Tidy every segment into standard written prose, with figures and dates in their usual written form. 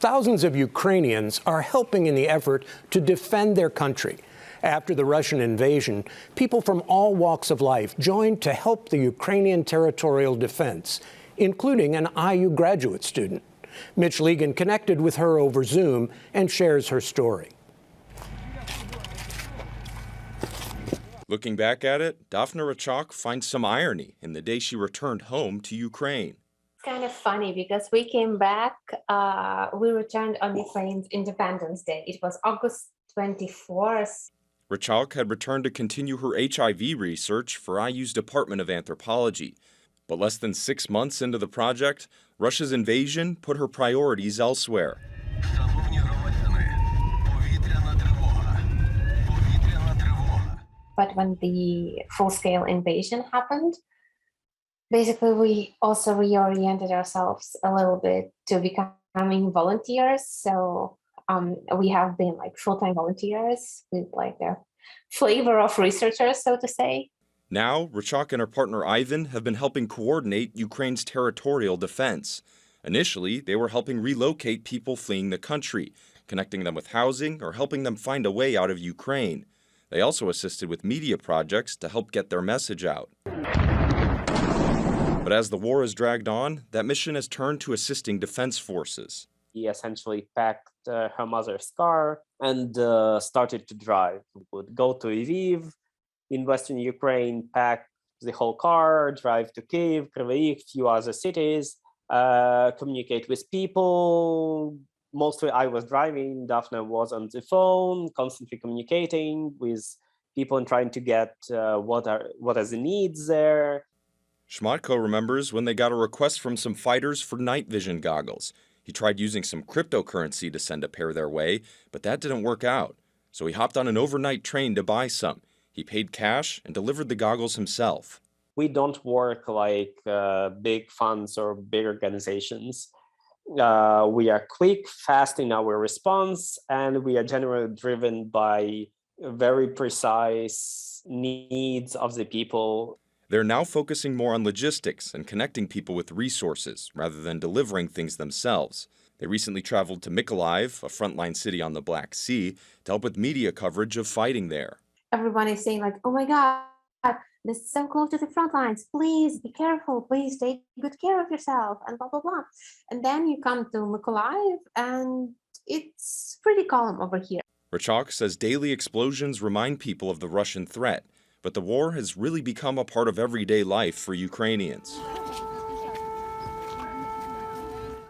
Thousands of Ukrainians are helping in the effort to defend their country. After the Russian invasion, people from all walks of life joined to help the Ukrainian territorial defense, including an IU graduate student. Mitch Legan connected with her over Zoom and shares her story. Looking back at it, Daphna Rachak finds some irony in the day she returned home to Ukraine. It's kind of funny because we came back, we returned on Ukraine's Independence Day. It was August 24th. Rachak had returned to continue her HIV research for IU's Department of Anthropology. But less than 6 months into the project, Russia's invasion put her priorities elsewhere. But when the full-scale invasion happened, basically we also reoriented ourselves a little bit to becoming volunteers. So we have been like full-time volunteers with like a flavor of researchers, so to say. Now, Rachak and her partner Ivan have been helping coordinate Ukraine's territorial defense. Initially, they were helping relocate people fleeing the country, connecting them with housing or helping them find a way out of Ukraine. They also assisted with media projects to help get their message out. But as the war has dragged on, that mission has turned to assisting defense forces. He essentially packed her mother's car and started to drive. We would go to Lviv in Western Ukraine, pack the whole car, drive to Kyiv, Kryvyi Rih, few other cities, communicate with people. Mostly I was driving, Daphna was on the phone, constantly communicating with people and trying to get what are the needs there. Shmatko remembers when they got a request from some fighters for night vision goggles. He tried using some cryptocurrency to send a pair their way, but that didn't work out. So he hopped on an overnight train to buy some. He paid cash and delivered the goggles himself. We don't work like big funds or big organizations. We are quick, fast in our response, and we are generally driven by very precise needs of the people. They're now focusing more on logistics and connecting people with resources rather than delivering things themselves. They recently traveled to Mykolaiv, a frontline city on the Black Sea, to help with media coverage of fighting there. Everyone is saying like, oh my God, this is so close to the front lines. Please be careful. Please take good care of yourself and blah, blah, blah. And then you come to Mykolaiv and it's pretty calm over here. Rachak says daily explosions remind people of the Russian threat, but the war has really become a part of everyday life for Ukrainians.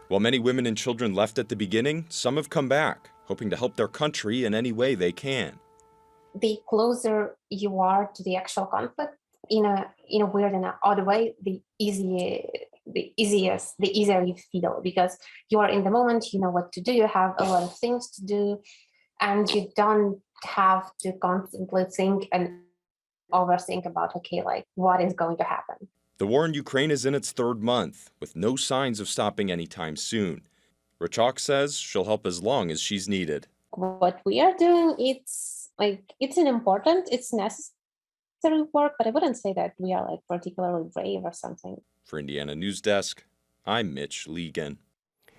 While many women and children left at the beginning, some have come back, hoping to help their country in any way they can. The closer you are to the actual conflict, in a weird and odd way, the easier you feel, because you are in the moment, you know what to do, you have a lot of things to do, and you don't have to constantly think and overthink about, okay, like what is going to happen. The war in Ukraine is in its third month, with no signs of stopping anytime soon. Rachak says she'll help as long as she's needed. What we are doing, it's necessary work, but I wouldn't say that we are like particularly brave or something. For Indiana News Desk, I'm Mitch Legan.